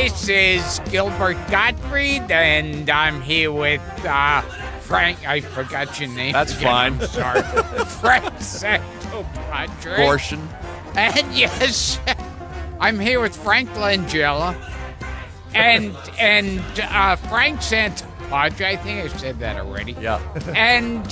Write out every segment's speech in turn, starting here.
This is Gilbert Gottfried, and I'm here with Frank. I forgot your name. That's again. fine. I'm sorry. Frank Santopadre. Portion. And yes, I'm here with Frank Langella and Frank Santopadre. I think I said that already. Yeah. And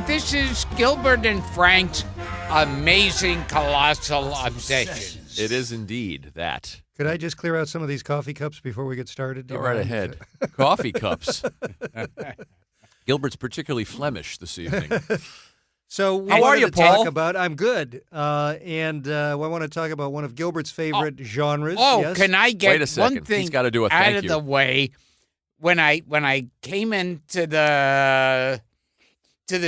this is Gilbert and Frank's amazing, colossal obsessions. It is indeed that. Could I just clear out some of these coffee cups before we get started? Go right ahead. Coffee cups. Gilbert's particularly Flemish this evening. So we How are wanted you, to talk Paul? about. I'm good, and I want to talk about one of Gilbert's favorite genres. Oh, yes? can I Wait get a second. one thing He's gotta do a out thank of you. the way? When I came into the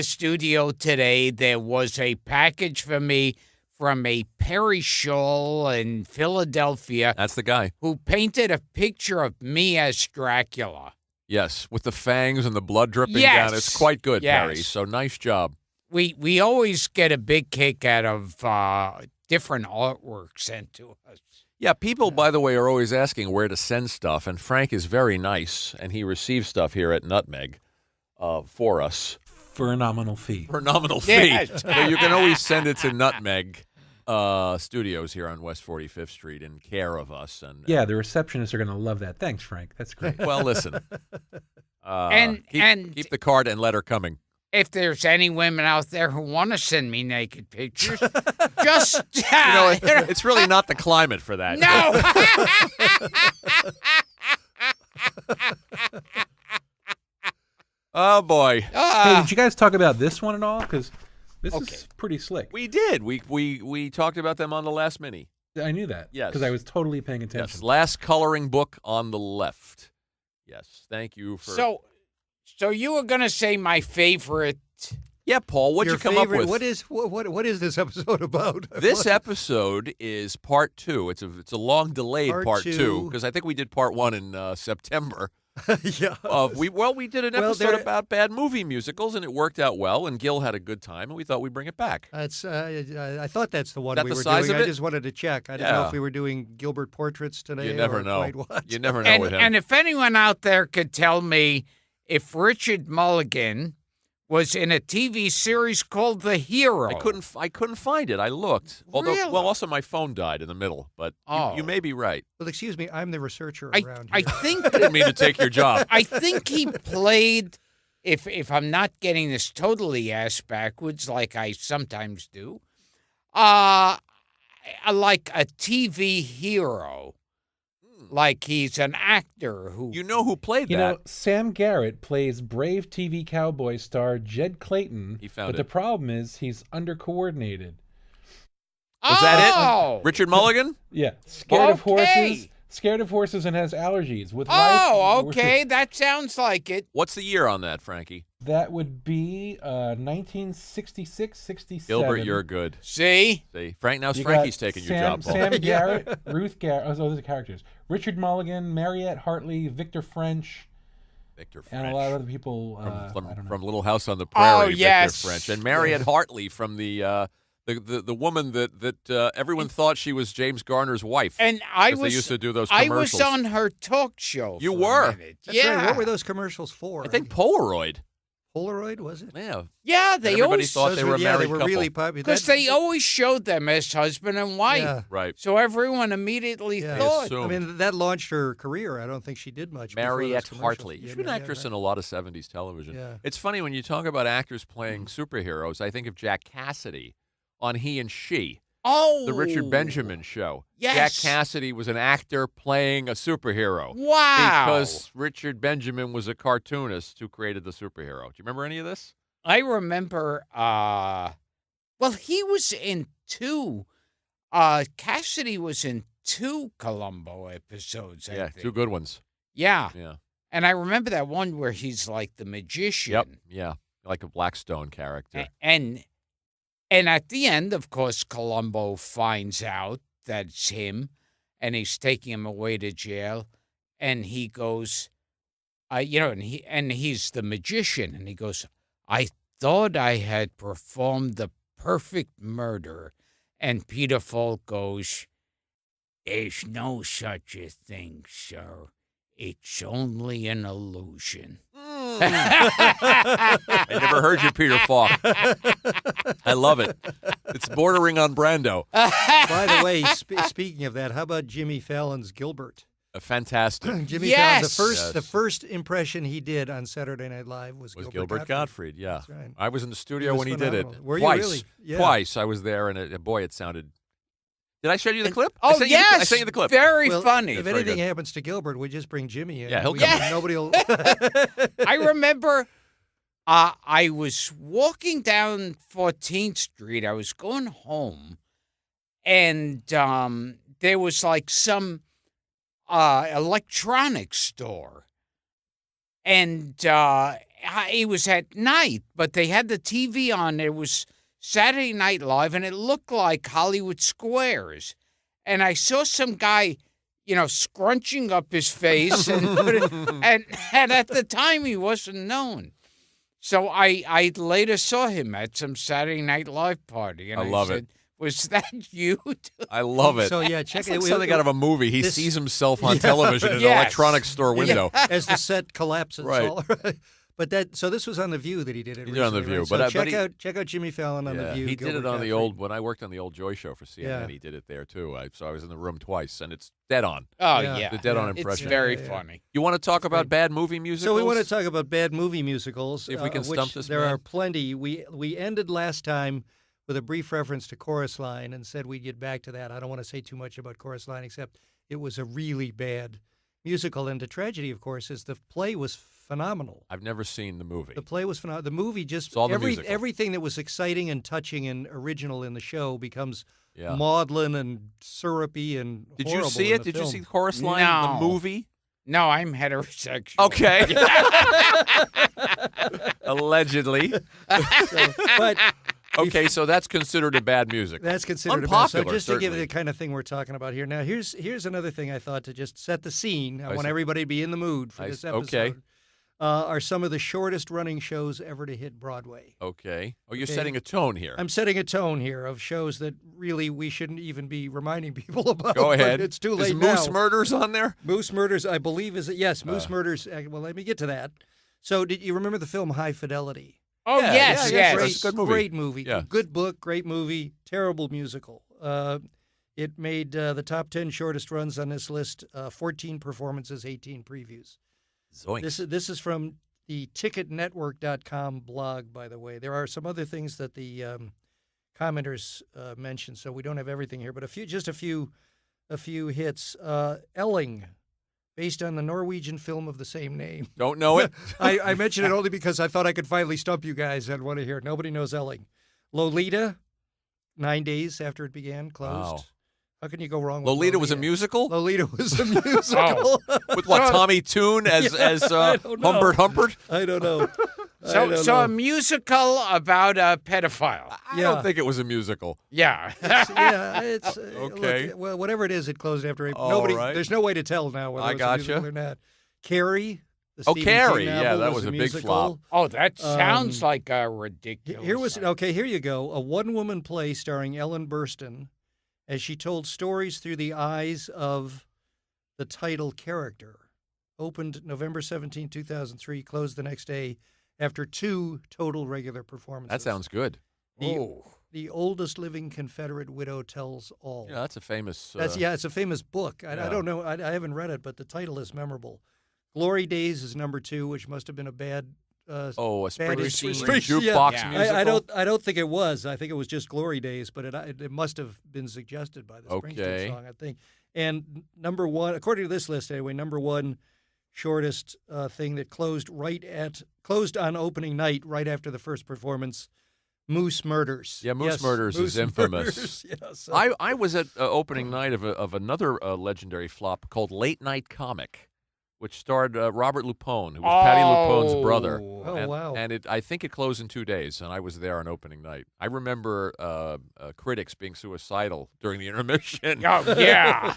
studio today, there was a package for me from a Perry Scholl in Philadelphia That's the guy. who painted a picture of me as Dracula. Yes, with the fangs and the blood dripping Yes. down. It's quite good, Yes. Perry. So nice job. We always get a big kick out of different artwork sent to us. Yeah, people, by the way, are always asking where to send stuff, and Frank is very nice, and he receives stuff here at Nutmeg for us For a nominal fee. for a nominal fee. Yes. So you can always send it to Nutmeg Studios here on West 45th Street in care of us. And Yeah, the receptionists are going to love that. Thanks, Frank. That's great. well, listen. And- keep the card and letter coming. If there's any women out there who want to send me naked pictures, just It's really not the climate for that. no. Oh boy, Hey, did you guys talk about this one at all? Because this Okay. is pretty slick. we did. We talked about them on the last mini. I knew that. Yes. Because I was totally paying attention. Yes, last coloring book on the left. Yes, thank you for. So you were gonna say my favorite? yeah, Paul, what'd Your you come favorite, up with? What is this episode about? This episode is part two. It's a long delayed Part part two. two because I think we did part one in September. yeah. We did an Well, episode there- about bad movie musicals and it worked out well and Gil had a good time and we thought we'd bring it back. That's. I thought that's the one That we the were size doing. of I it? just wanted to check. I didn't know Yeah. if we were doing Gilbert portraits today. You never or know. Quite what. You never know And with him. and if anyone out there could tell me if Richard Mulligan was in a TV series called The Hero, I couldn't find it. I looked. Although, Really? well, also my phone died in the middle. But Oh. you may be right. Well, excuse me. I'm the researcher I around I here. think I didn't mean to take your job. I think he played. If I'm not getting this totally ass backwards, like I sometimes do, like a TV hero, like he's an actor who. You know who played You that? know, Sam Garrett plays brave TV cowboy star Jed Clayton. He found but it. the problem is he's undercoordinated. Was that Oh! it? Richard Mulligan? Yeah. Scared of Okay. horses. Scared of horses and has allergies. With Oh, life, okay, that sounds like it. What's the year on that, Frankie? That would be 1966, 67. Gilbert, you're good. See, See, Frank, now You Frankie's got taking your job, Paul. Sam Garrett, Ruth Garrett. Oh, those are characters. Richard Mulligan, Mariette Hartley, Victor French, Victor French. and a lot of other people. from, I don't know. from Little House on the Prairie, Victor yes. French, and Mariette Hartley from the woman that everyone thought she was James Garner's wife. and I 'cause was they used to do those I commercials. was on her talk show. You for were? a minute. That's yeah. right. What were those commercials for? I think Polaroid. Polaroid was it? Yeah, Yeah, they everybody always thought Those they were a yeah, married they were couple. really popular. because they always showed them as husband and wife. Yeah. right. So everyone immediately Yeah. thought. assumed. I mean, that launched her career. I don't think she did much. before those Mariette commercials. Hartley. Yeah, She's been an Mariette actress in Hartley. a lot of 70s television. Yeah. It's funny when you talk about actors playing superheroes, I think of Jack Cassidy on He and She, Oh, the Richard Benjamin show. Yes. Jack Cassidy was an actor playing a superhero. Wow. Because Richard Benjamin was a cartoonist who created the superhero. Do you remember any of this? I remember. Well, he was in two. Cassidy was in two Columbo episodes. I Yeah, think. two good ones. Yeah, Yeah. and I remember that one where he's like the magician. Yep. Yeah. Like a Blackstone character. And at the end, of course, Columbo finds out that it's him, and he's taking him away to jail, and he goes, and he's the magician, and he goes, I thought I had performed the perfect murder, and Peter Falk goes, There's no such a thing, sir. It's only an illusion. I never heard you, Peter Falk. I love it. It's bordering on Brando. By the way, speaking of that, how about Jimmy Fallon's Gilbert? Fantastic. Jimmy Yes! Fallon, Yes. the first impression he did on Saturday Night Live was Gilbert Gottfried, yeah. That's right. I was in the studio was when he did it. phenomenal. Were you Twice. really? Yeah. Twice I was there, and boy, it sounded. Did I show you the clip? Oh, I sent you the- yes. I sent you the clip. Very Well, funny. If Very anything good. happens to Gilbert, we just bring Jimmy in. Yeah, he'll We- come in. Nobody will. I remember I was walking down 14th Street. I was going home, and there was like some electronics store. And it was at night, but they had the TV on. It was Saturday Night Live, and it looked like Hollywood Squares. And I saw some guy, scrunching up his face, and at the time he wasn't known. So I later saw him at some Saturday Night Live party, and I love said, "Was that you?" I love it. So yeah, check It's like it. something out of a movie. He this- sees himself on television in an Yes. electronics store window. as the set collapses. Right. All right. But this was on The View that he did it. He did it on The recently, View, right? So but check he- check out Jimmy Fallon on The Yeah, View. he did it Gilbert on the Gottfried. old, when I worked on the old Joy Show for CNN, Yeah. he did it there too. So I was in the room twice, and it's dead on. Oh Yeah. yeah, The dead on It's impression. It's very Yeah. funny. You want to talk about great. bad movie musicals? So we want to talk about bad movie musicals. See if we can of which stump this There man. are plenty. We ended last time with a brief reference to Chorus Line and said we'd get back to that. I don't want to say too much about Chorus Line, except it was a really bad musical. And the tragedy, of course, is the play was phenomenal. I've never seen the movie. The play was phenomenal. The movie just Saw the musical. everything that was exciting and touching and original in the show becomes Yeah. maudlin and syrupy and Did you horrible see in it? the Did you film. see Chorus Line, No. the movie? No, I'm heterosexual. Okay. Allegedly. But Okay, so that's considered a bad music. that's considered Unpopular, a bad. So just to give certainly. you the kind of thing we're talking about here. Now, here's another thing I thought to just set the scene. I want see. everybody to be in the mood for I this see. episode. Okay. Are some of the shortest running shows ever to hit Broadway. Okay. Oh, you're Okay. setting a tone here. I'm setting a tone here of shows that really we shouldn't even be reminding people about. Go but ahead. It's too Is late Moose now. Murders on there? Moose Murders, I believe, is it? Yes, Moose Murders. Well, let me get to that. So, did you remember the film High Fidelity? Oh Yeah, yes, yeah, yes. Great. It's a good movie. Great movie. Yeah. Good book, great movie, terrible musical. It made the top 10 shortest runs on this list, 14 performances, 18 previews. Zoinks. This is from the ticketnetwork.com blog, by the way. There are some other things that the commenters mentioned, so we don't have everything here, but a few hits. Elling, based on the Norwegian film of the same name. Don't know it? I mention it only because I thought I could finally stump you guys and want to hear it. Nobody knows Elling. Lolita, 9 days after it began, closed. Wow. How can you go wrong with Lolita was a musical? Lolita was a musical. With what, Tommy Toon as I don't know. Humbert? I don't know. I So, don't so know. a musical about a pedophile. I Yeah. don't think it was a musical. Yeah. It's Okay. Look, well, whatever it is, it closed after April. All Nobody. right. There's no way to tell now whether I it's a gotcha. musical or not. Carrie. The Oh, Stephen Carrie. King Yeah, novel, that was a big musical. flop. Oh, that sounds Um, like a ridiculous. Here was idea. okay. Here you go. A one-woman play starring Ellen Burstyn, as she told stories through the eyes of the title character. Opened November 17, 2003. Closed the next day after 2 total regular performances. That sounds good. Oh. The oldest living Confederate widow tells all. Yeah, that's a famous. It's a famous book. I yeah. don't know. I haven't read it, but the title is memorable. Glory Days is number 2, which must have been a bad. a bad Springsteen Springsteen, jukebox yeah. musical. I don't think it was. I think it was just Glory Days, but it must have been suggested by the Okay. Springsteen song, I think. And number 1, according to this list anyway, number 1 shortest thing that closed on opening night right after the first performance. Moose Murders. Yeah, Moose Yes, Murders is Moose infamous. Murders. Yeah, so- I was at opening night of another legendary flop called Late Night Comic, which starred Robert Lupone, who was Patty Lupone's brother. Oh, and, wow. And I think it closed in 2 days, and I was there on opening night. I remember critics being suicidal during the intermission. Oh, yeah.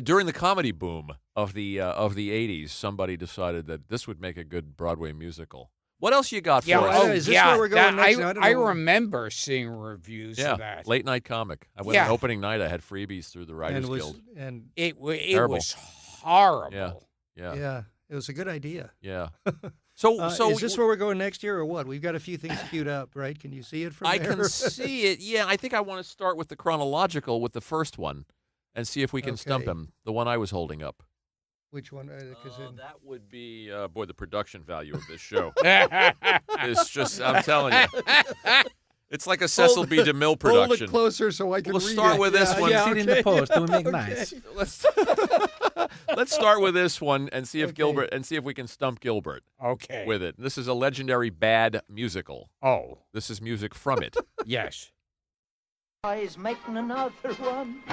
During the comedy boom of the 80s, somebody decided that this would make a good Broadway musical. What else you got for Yeah, us? Is this where we're going next? I don't I know. remember seeing reviews Yeah, of that. late night comic. I went Yeah. on opening night. I had freebies through the Writers Guild. And It Terrible. was horrible. Yeah. yeah, it was a good idea. Yeah. So is this where we're going next year or what? We've got a few things queued up, right? Can you see it from I there? can see it. Yeah, I think I want to start with the chronological with the first one and see if we can stump Okay. him, the one I was holding up. Which one? 'Cause That would be, boy, the production value of this show. Yeah. It's just, I'm telling you. It's like a Cecil B. DeMille hold production. it closer so I can We'll read start it. with this Yeah, one. yeah, See it in okay. the post. It would make nice. Let's start with this one and see if Okay. we can stump Gilbert Okay. with it. This is a legendary bad musical. Oh, This is music from it. yes. He's making another one.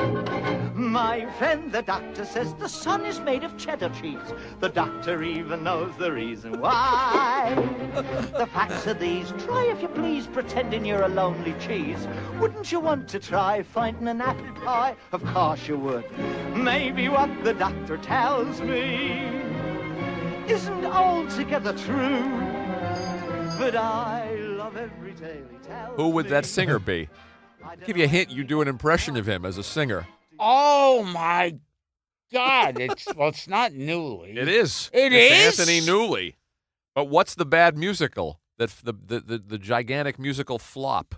My friend, the doctor, says the sun is made of cheddar cheese. The doctor even knows the reason why. The facts are these. Try, if you please, pretending you're a lonely cheese. Wouldn't you want to try finding an apple pie? Of course you would. Maybe what the doctor tells me isn't altogether true. But I love every tale he tells Who would that me. singer be? Give you a hint. You do an impression of him as a singer. Oh my God! It's not Newly. It is. It It's is? Anthony Newley. But what's the bad musical? The gigantic musical flop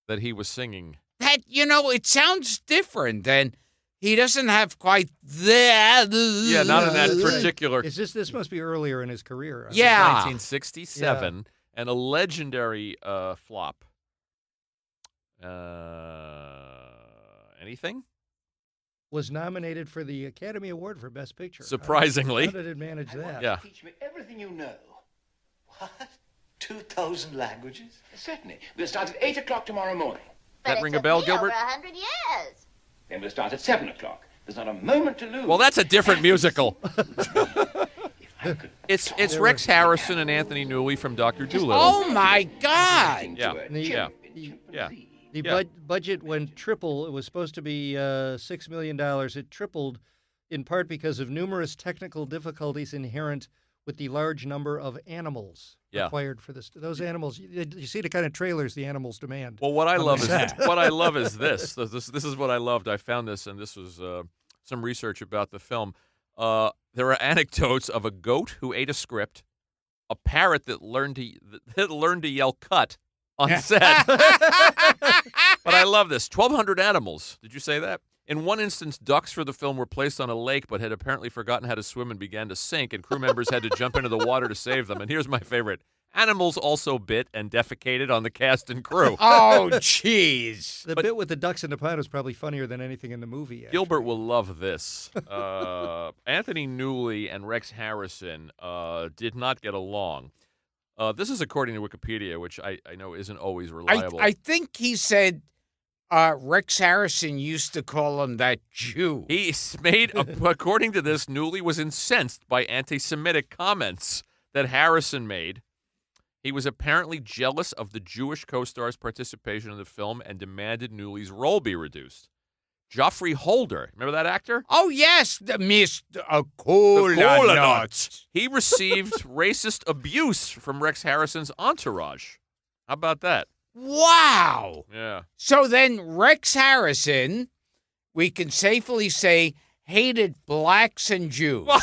that he was singing. That it sounds different, and he doesn't have quite that. Yeah, not in that this is- particular. This must be earlier in his career. I Yeah. 1967, and a legendary flop. Anything? was nominated for the Academy Award for Best Picture. Surprisingly. How did it manage that? Yeah. Teach me everything you know. What? 2,000 languages? Certainly. We'll start at 8 o'clock tomorrow morning. That ring a bell, Gilbert? Over 100 years. Then we'll start at 7 o'clock. There's not a moment to lose. Well, that's a different musical. If I could It's Rex Harrison and Anthony Newley from Dr. Dolittle. Oh my God! Yeah. Yeah. The Yeah. budget went triple. It was supposed to be $6 million. It tripled in part because of numerous technical difficulties inherent with the large number of animals Yeah. required for this. Those animals, you see the kind of trailers the animals demand. Well, what I on love the is set. what I love is this. This is what I loved. I found this, and this was some research about the film. There are anecdotes of a goat who ate a script, a parrot that learned to yell "cut" on set. But I love this. 1,200 animals. Did you say that? In one instance, ducks for the film were placed on a lake but had apparently forgotten how to swim and began to sink, and crew members had to jump into the water to save them. And here's my favorite. Animals also bit and defecated on the cast and crew. Oh, jeez. The bit with the ducks in the pond was probably funnier than anything in the movie. Actually. Gilbert will love this. Anthony Newley and Rex Harrison did not get along. This is according to Wikipedia, which I know isn't always reliable. I think he said Rex Harrison used to call him that Jew. He's made, according to this, Newley was incensed by anti-Semitic comments that Harrison made. He was apparently jealous of the Jewish co-star's participation in the film and demanded Newley's role be reduced. Geoffrey Holder, remember that actor? Oh, yes, the Mr. Cola Cola Nuts. He received racist abuse from Rex Harrison's entourage. How about that? Wow. Yeah. So then Rex Harrison, we can safely say, hated blacks and Jews. Well,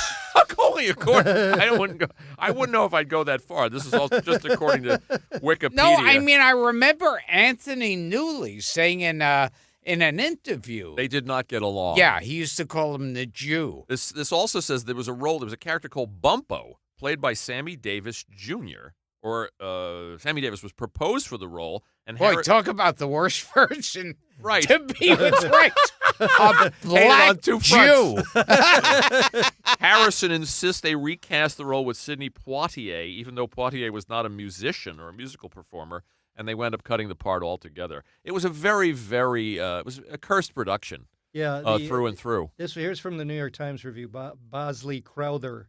only according. I wouldn't know if I'd go that far. This is all just according to Wikipedia. No, I mean, I remember Anthony Newley saying in an interview. They did not get along. Yeah, he used to call him the Jew. This also says there was a character called Bumpo, played by Sammy Davis Jr. Or Sammy Davis was proposed for the role, and Boy, talk about the worst person right. to be with Rex. A black on two Jew. Harrison insists they recast the role with Sidney Poitier, even though Poitier was not a musician or a musical performer, and they wound up cutting the part altogether. It was a very, very it was a cursed production. Yeah, through and through. Here's from the New York Times review, Bosley Crowther.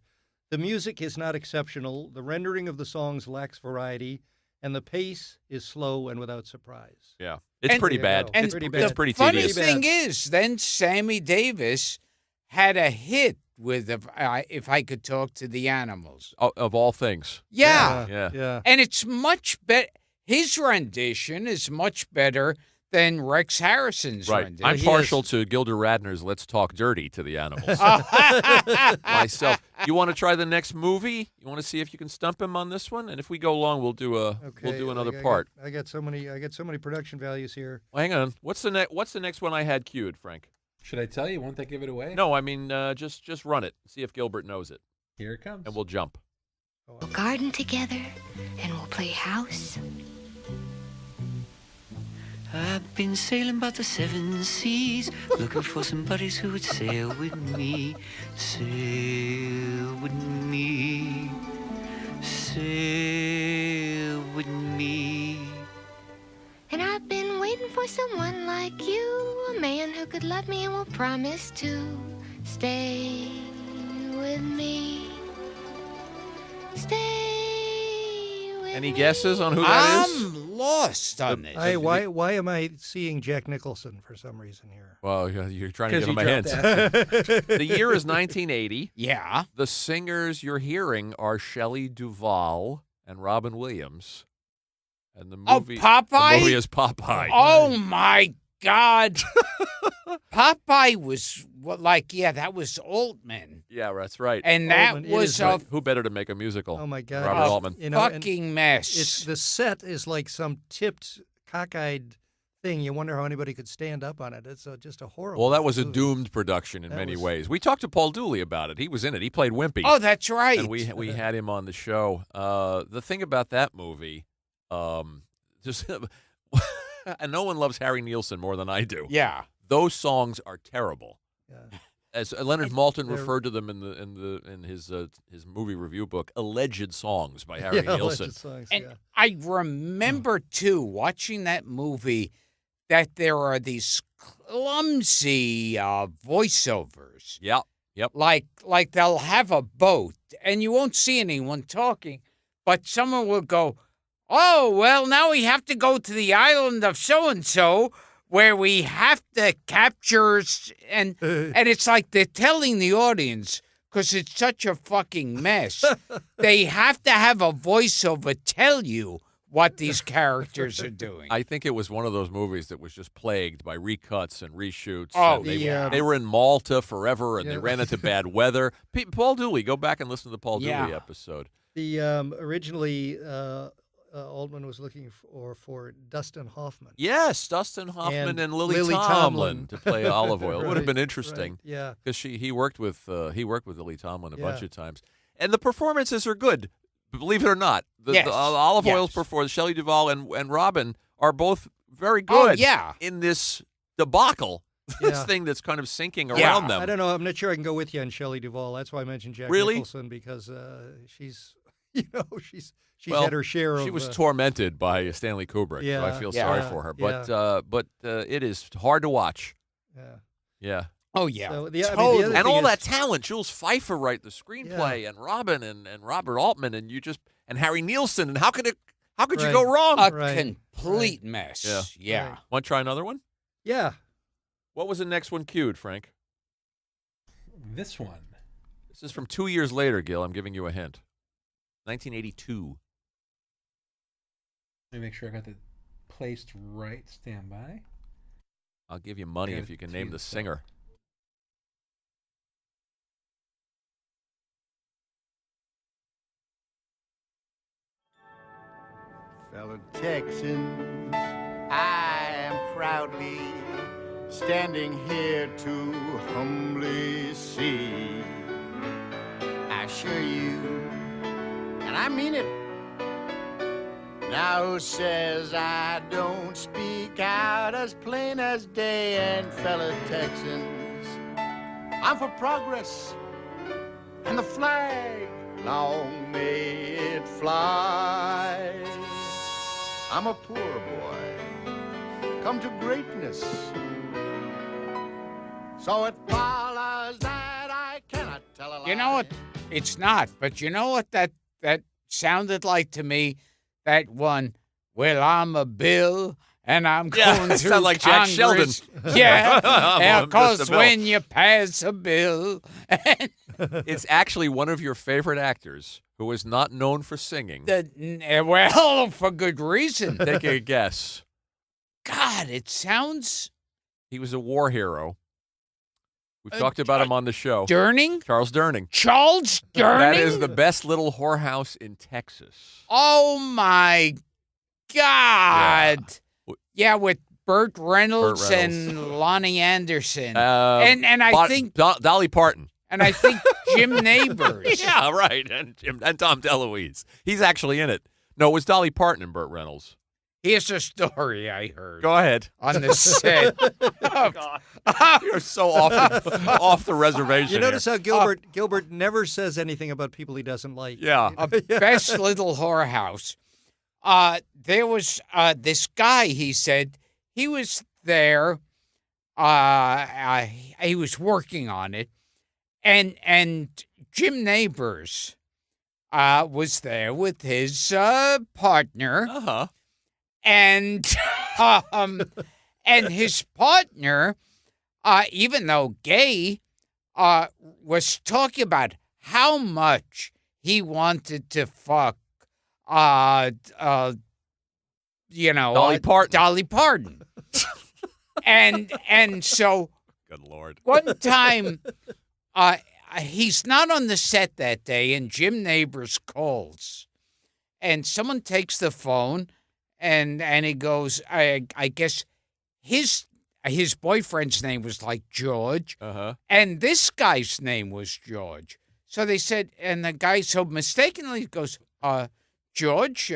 The music is not exceptional. The rendering of the songs lacks variety, and the pace is slow and without surprise. Yeah, it's And- pretty There you bad. go. And It's pretty It's bad. pretty Funny tedious. thing is, then Sammy Davis had a hit with If I Could Talk to the Animals. Of all things. Yeah. Yeah. And it's much better. His rendition is much better than Rex Harrison's Right. rendition. I'm He partial is- to Gilda Radner's Let's Talk Dirty to the Animals. Myself. You want to try the next movie? You want to see if you can stump him on this one? And if we go long, we'll do another part. I got so many production values here. Well, hang on. What's the next one I had queued, Frank? Should I tell you? Won't that give it away? No, I mean just run it. See if Gilbert knows it, Here it comes. and we'll jump. We'll garden together and we'll play house. I've been sailing about the 7 seas, looking for some buddies who would sail with me. Sail with me. Sail with me. And I've been waiting for someone like you, a man who could love me and will promise to stay with me. Stay with Any me. guesses on who that is? I'm lost on this. Why am I seeing Jack Nicholson for some reason here? Well, you're trying to Because give you him a hint. dropped The year is 1980. Yeah. The singers you're hearing are Shelley Duvall and Robin Williams. And the Oh, movie, Popeye? The movie is Popeye. Oh, my God. Popeye was, that was Altman. Yeah, that's right. And that Altman was is a right. Who better to make a musical? Oh my God! Robert Altman. You know, and fucking mess. it's the set is like some tipped, cockeyed thing. You wonder how anybody could stand up on it. It's just a horrible. Well, that was a movie. doomed production in That many was- ways. We talked to Paul Dooley about it. He was in it. He played Wimpy. Oh, that's right. And we had him on the show. The thing about that movie, just and no one loves Harry Nilsson more than I do. Yeah. Those songs are terrible. Yeah. As Leonard Maltin they're- referred to them in his movie review book, alleged songs by Harry Yeah, Nilsson. alleged songs, And yeah. I remember, too, watching that movie, that there are these clumsy voiceovers. Yep. Like they'll have a boat, and you won't see anyone talking, but someone will go, "Oh, well, now we have to go to the island of so-and-so, where we have to capture," and it's like they're telling the audience, because it's such a fucking mess, they have to have a voiceover tell you what these characters are doing. I think it was one of those movies that was just plagued by recuts and reshoots. Oh, and they, yeah. they were in Malta forever, and they Yeah. ran into bad weather. Paul Dooley, go back and listen to the Paul Dooley Yeah. episode. The originally Altman was looking for Dustin Hoffman. Yes, Dustin Hoffman and Lily, Lily Tomlin Tomlin. to play Olive Oil. It would have been Right, interesting right, yeah. because he worked with Lily Tomlin a bunch Yeah. of times, and the performances are good. Believe it or not, the Yes, Olive yes. Oil's performance, Shelley Duvall and Robin are both very Oh, good. yeah. In this debacle, this Yeah. thing that's kind of sinking Yeah. around them. I don't know. I'm not sure I can go with you on Shelley Duvall. That's why I mentioned Jack Really? Nicholson, because she's she's Well, had her share of. She was tormented by Stanley Kubrick. So I Yeah, feel yeah, sorry for her, but it is hard to watch. Yeah. Yeah. Oh, yeah. So, the- I mean, the totally. other And thing all is- that talent, Jules Pfeiffer write the screenplay, and Robin and Robert Altman, and Harry Nilsson, and how could you Right. go wrong? a Right, complete mess. Yeah. Yeah. Right. Want to try another one? Yeah. What was the next one queued, Frank? This one. This is from 2 years later, Gil. I'm giving you a hint. 1982. Let me make sure I got the placed right. Stand by. I'll give you money Give if you it can to name you, the so. singer. Fellow Texans, I am proudly standing here to humbly see. I assure you, and I mean it. Now who says I don't speak out as plain as day? And fellow Texans, I'm for progress and the flag, long may it fly. I'm a poor boy, come to greatness. So it follows that I cannot tell a lie. You know what? It's not, but you know what that sounded like to me? That one, well, I'm a Bill and I'm Yeah, going it through sound like Jack Congress. Yeah, Well, of course, Mr. Bill. when you pass a bill. It's actually one of your favorite actors who is not known for singing. Well, for good reason. Take a guess. God, it sounds He was a war hero. We've talked about him on the show. Durning. Charles Durning. Charles Durning. That is the best little whorehouse in Texas. Oh my God! Yeah, with Burt Reynolds, and Lonnie Anderson, and I think Dolly Parton. And I think Jim Neighbors. Yeah, right. And Tom DeLuise. He's actually in it. No, it was Dolly Parton and Burt Reynolds. Here's a story I heard. Go ahead. On the set. Oh, God. You're so off the reservation. You notice how Gilbert never says anything about people he doesn't like. Yeah. Best little whorehouse. There was this guy, he said, he was there. He was working on it. And Jim Neighbors was there with his partner. Uh-huh. And his partner, even though gay, was talking about how much he wanted to fuck, Dolly Parton. Dolly Parton. and so, good Lord, one time, he's not on the set that day, and Jim Neighbors calls, and someone takes the phone. And he goes, I guess his boyfriend's name was like George, and this guy's name was George. So they said, and the guy so mistakenly goes, George,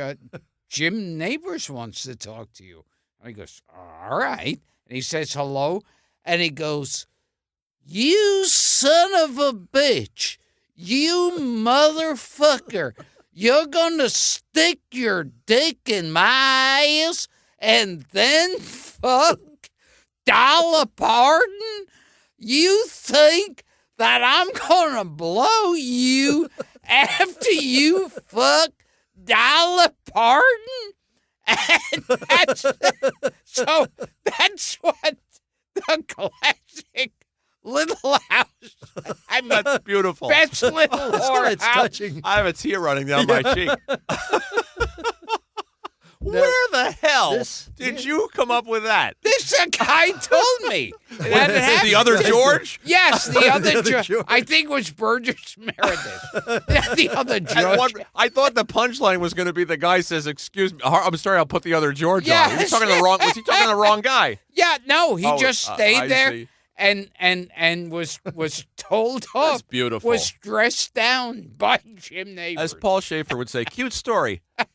Jim Neighbors wants to talk to you. And he goes, all right. And he says hello, and he goes, you son of a bitch, you motherfucker. You're going to stick your dick in my ass and then fuck Dolly Parton? You think that I'm going to blow you after you fuck Dolly Parton? And that's what the classic Little House. That's beautiful. Best little whorehouse. Touching. I have a tear running down my cheek. Where the hell did you come up with that? This guy told me. The other George? Yes, the other George. I think it was Burgess Meredith. The other George. I thought the punchline was going to be the guy says, "Excuse me, I'm sorry, I'll put the other George on." Was he talking to the wrong guy? Yeah, no, he just stayed there. See. And was told off. That's beautiful. Was dressed down by Jim Neighbors. As Paul Schaefer would say, cute story. Do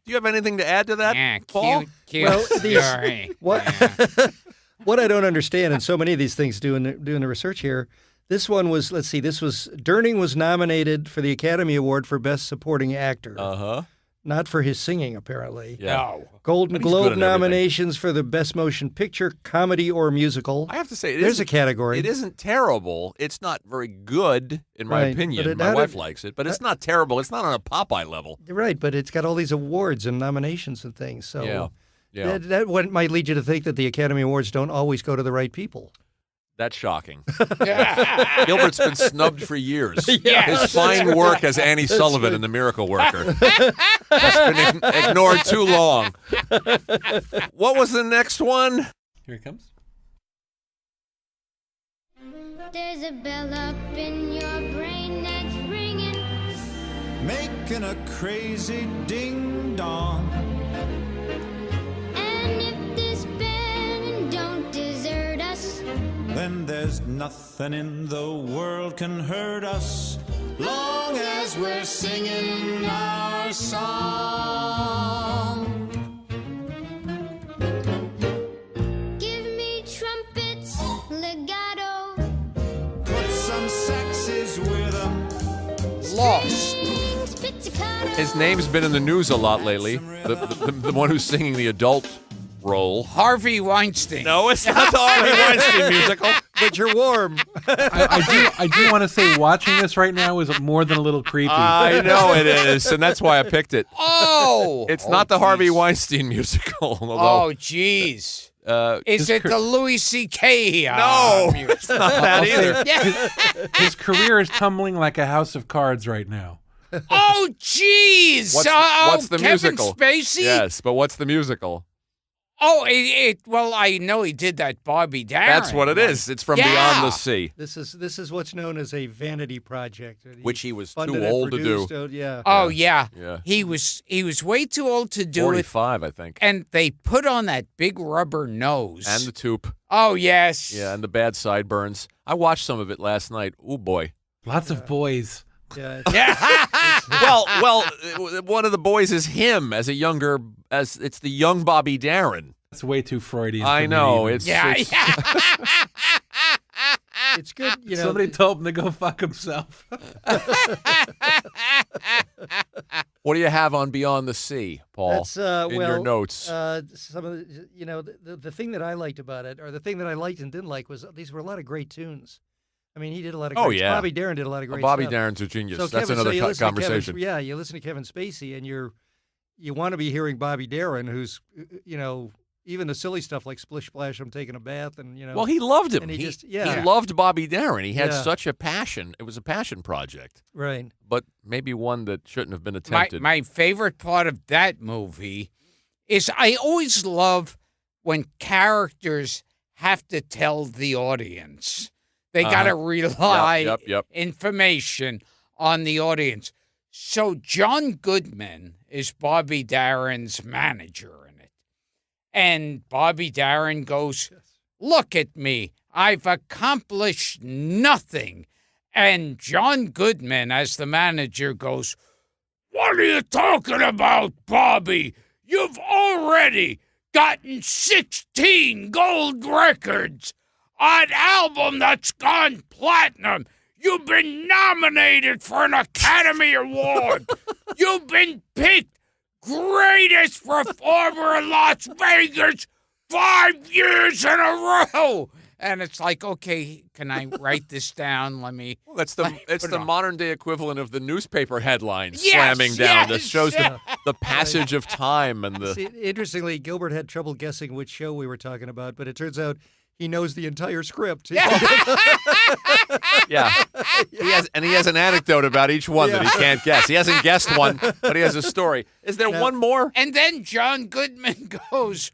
you have anything to add to that, yeah, Paul? Cute story. What I don't understand, and so many of these things doing the research here, this one was, Durning was nominated for the Academy Award for Best Supporting Actor. Uh-huh. Not for his singing, apparently. Yeah. No. Golden Globe nominations for the Best Motion Picture, Comedy, or Musical. I have to say, there's a category. It isn't terrible. It's not very good, in my opinion. My wife likes it, but it's not terrible. It's not on a Popeye level. Right, but it's got all these awards and nominations and things. So yeah. That might lead you to think that the Academy Awards don't always go to the right people. That's shocking. Gilbert's been snubbed for years. Yes. His fine work as Annie Sullivan in The Miracle Worker has been ignored too long. What was the next one? Here it comes. There's a bell up in your brain that's ringing, making a crazy ding-dong. and if this band don't desert us, Then there's nothing in the world can hurt us, long as we're singing our song. give me trumpets, legato, Put some saxes with them. Lost. strings, pizzicato. His name's been in the news a lot lately. The one who's singing the adult role. Harvey Weinstein. No, it's not the Harvey Weinstein musical. but you're warm. I do want to say watching this right now is more than a little creepy. I know it is, and that's why I picked it. Oh! It's not the Harvey geez. Weinstein musical. Oh, Although, jeez. his Is it the Louis C.K. No, music? it's not that I'll say either. his career is tumbling like a house of cards right now. Oh, jeez. What's the Kevin musical? Spacey? Yes, but what's the musical? Oh, well, I know he did that Bobby Darin. That's what it one. is. It's from Yeah. Beyond the Sea, This is what's known as a vanity project, which he was funded too and old to do. produced, yeah. Oh, yeah. Yeah. He was way too old to do it. 45, I think. And they put on that big rubber nose. And the tube. Oh, yes. Yeah, and the bad sideburns. I watched some of it last night. Oh, boy. Lots of boys. Yeah. Well, one of the boys is him as it's the young Bobby Darin. That's way too Freudian. I for know. Me, even. It's It's good, you know. Somebody told him to go fuck himself. What do you have on Beyond the Sea, Paul? That's in your notes. Some of the, you know, the thing that I liked about it, or the thing that I liked and didn't like, was these were a lot of great tunes. I mean, he did a lot of. Oh, great yeah. Bobby Darin did a lot of great. Bobby stuff. Darin's a genius. So That's Kevin, another you listen to conversation. Kevin, you listen to Kevin Spacey, and you want to be hearing Bobby Darin, who's, you know, even the silly stuff like Splish Splash, I'm taking a bath, and, you know. Well, he loved him. And he just, he loved Bobby Darin. He had Yeah. such a passion. It was a passion project, Right. but maybe one that shouldn't have been attempted. My favorite part of that movie is I always love when characters have to tell the audience. They got to rely Yep. information on the audience. So John Goodman is Bobby Darin's manager in it. And Bobby Darin goes, "Look at me. I've accomplished nothing." And John Goodman, as the manager, goes, "What are you talking about, Bobby? You've already gotten 16 gold records, an album that's gone platinum. You've been nominated for an Academy Award. You've been picked greatest performer in Las Vegas 5 years in a row." And it's like, okay, can I write this down? Let me. Well, it's the modern day equivalent of the newspaper headlines Yes, slamming down. This yes, shows the passage of time and the. See, interestingly, Gilbert had trouble guessing which show we were talking about, but it turns out he knows the entire script. Yeah, he has an anecdote about each one that he can't guess. He hasn't guessed one, but he has a story. Is there one more? And then John Goodman goes,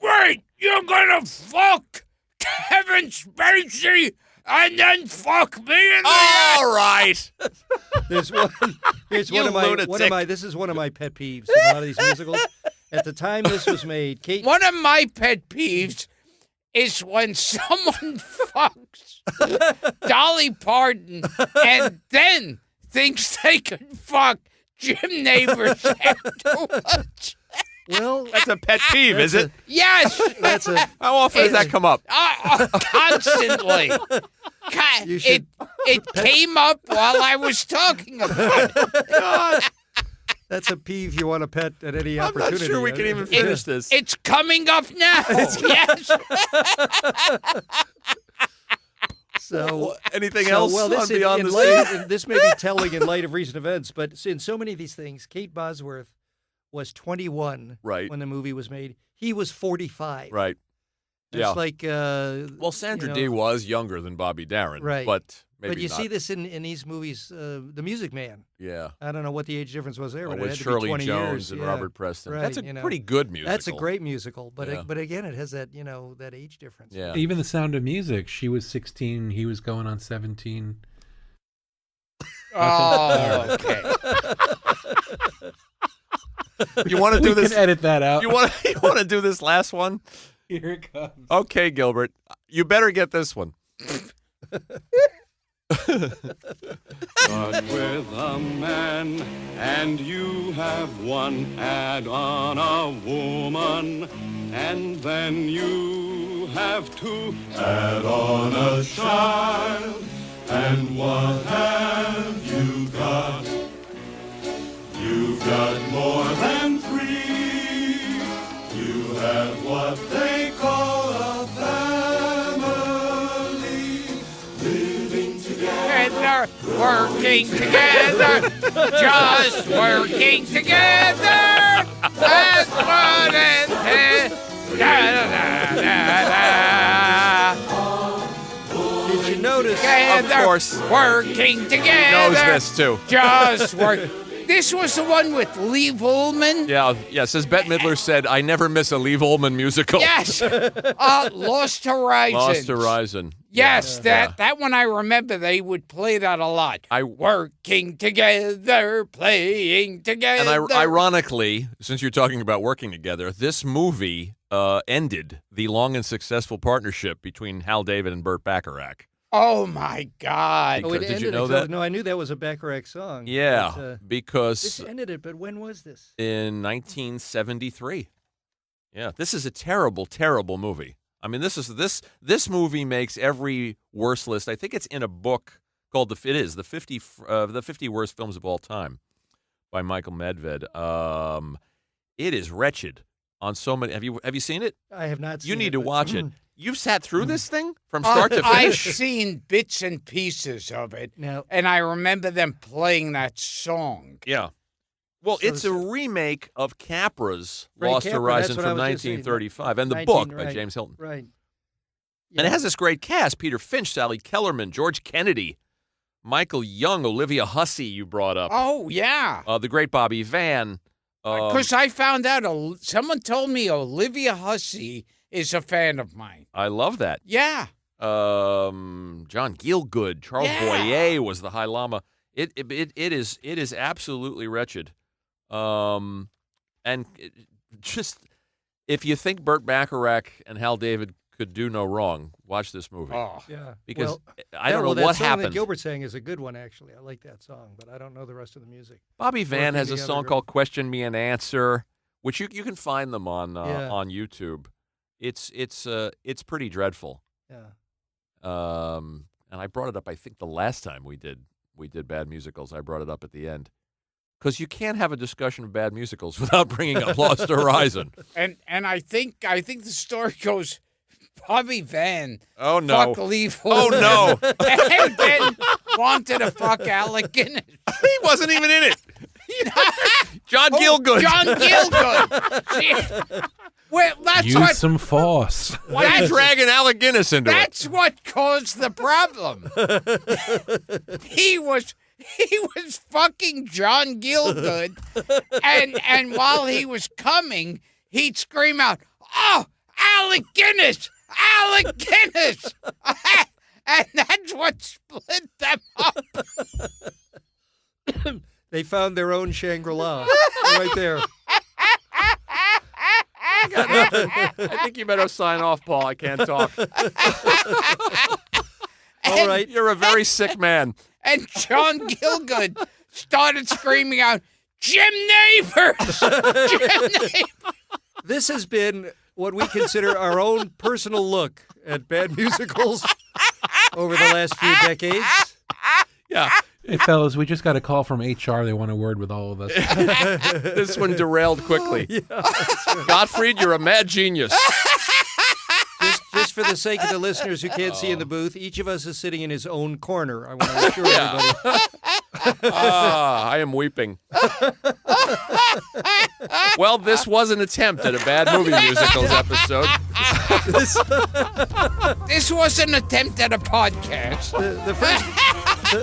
"Wait, you're gonna fuck Kevin Spacey and then fuck me in the All right. Here's one You of my lunatic. this is one of my pet peeves in a lot of these musicals. At the time this was made, Kate One of my pet peeves is when someone fucks Dolly Parton and then thinks they can fuck Jim Neighbors afterwards. Well, That's a pet peeve, is it? Yes, that's a How often does that come up? constantly. You should- It came up while I was talking about it. that's a peeve you want to pet at any I'm opportunity. not sure we can even finish this. It's coming up now. Yes. So Anything so, else well, on this, Beyond in the light, Sea? this may be telling in light of recent events, but in so many of these things, Kate Bosworth was 21 Right. when the movie was made. He was 45. Right. It's Yeah. like Well, Sandra you know, Dee was younger than Bobby Darin, Right. but maybe but you not. see this in these movies, The Music Man. Yeah. I don't know what the age difference was there, but it with had to be Shirley 20 Jones years. and yeah. Robert Preston. Right, That's a you know. pretty good musical. That's a great musical, but Yeah. but again, it has that that age difference. Yeah. Even The Sound of Music, she was 16, he was going on 17. Oh, okay. You want to We do this? can edit that out. You want to do this last one? Here it comes. Okay, Gilbert. You better get this one. Start with a man, and you have one. Add on a woman, and then you have two. Add on a child, and what have you got? You've got more than three. You have what they call a family. working together, just working together. That's what it is. Did you notice? Together, Of course. working together. Knows this too. Just work. This was the one with Lee Ullman. Yeah, yes. As Bette Midler said, I never miss a Lee Ullman musical. Yes. Lost Horizon. Lost Horizon. Yes, Yeah. that one I remember. They would play that a lot. Working together, playing together. And ironically, since you're talking about working together, this movie ended the long and successful partnership between Hal David and Burt Bacharach. Oh my God! Oh, it Did you ended know it. that? No, I knew that was a Bacharach song. Yeah, but, because this ended it. But when was this? in 1973. Yeah, this is a terrible, terrible movie. I mean, this movie makes every worst list. I think it's in a book called the 50 worst films of all time by Michael Medved. It is wretched on so many. Have you seen it? I have not seen it. You need to but- watch it. You've sat through this thing from start to I've finish. seen bits and pieces of it, Now, and I remember them playing that song. Yeah. Well, So it's a remake of Capra's Frank Lost Capra, Horizon that's what I from was just saying. 1935 and the 19, book by right. James Hilton. right. And it has this great cast: Peter Finch, Sally Kellerman, George Kennedy, Michael Young, Olivia Hussey. You brought up Oh yeah, the great Bobby Van. because I found out someone told me Olivia Hussey is a fan of mine. I love that. Yeah. John Gielgud, Charles Yeah. Boyer was the High Lama. It is absolutely wretched. Just if you think Burt Bacharach and Hal David could do no wrong, watch this movie. Oh. Yeah. Because Well, I don't know that what song happened. That Gilbert sang is a good one, actually. I like that song, but I don't know the rest of the music. Bobby Van Working has a together, song great. called "Question Me an Answer," which you can find them on Yeah. on YouTube. It's pretty dreadful. Yeah. And I brought it up. I think the last time we did bad musicals, I brought it up at the end because you can't have a discussion of bad musicals without bringing up Lost Horizon. And I think the story goes, Bobby Van Oh no! fuck Lee Oh Ullman, no! and then wanted to fuck Alec Guinness. He wasn't even in it. John Gielgud. John Gielgud. Well, that's Use what. some force. Why are you dragging Alec Guinness into it? That's what caused the problem. He was fucking John Gielgud, and while he was coming, he'd scream out, "Oh, Alec Guinness! Alec Guinness!" And that's what split them up. They found their own Shangri-La right there. I think you better sign off, Paul. I can't talk. All right. You're a very sick man. And John Gielgud started screaming out, "Jim Neighbors! Jim Neighbors!" This has been what we consider our own personal look at bad musicals over the last few decades. Yeah. Hey, fellas, we just got a call from HR. They want a word with all of us. This one derailed quickly. Gottfried, you're a mad genius. Just for the sake of the listeners who can't see in the booth, each of us is sitting in his own corner. I want to assure everybody. I am weeping. Well, this was an attempt at a bad movie musicals episode. This was an attempt at a podcast.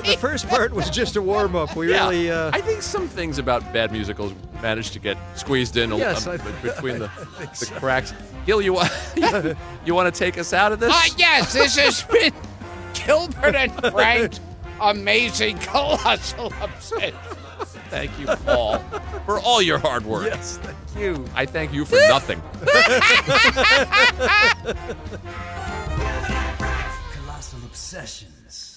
The first part was just a warm-up. We really... I think some things about bad musicals managed to get squeezed in Yes, between the cracks. Gil, you want to take us out of this? Yes, this has been Gilbert and Frank's Amazing Colossal Obsession. Thank you, Paul, for all your hard work. Yes, thank you. I thank you for nothing. Colossal Obsessions.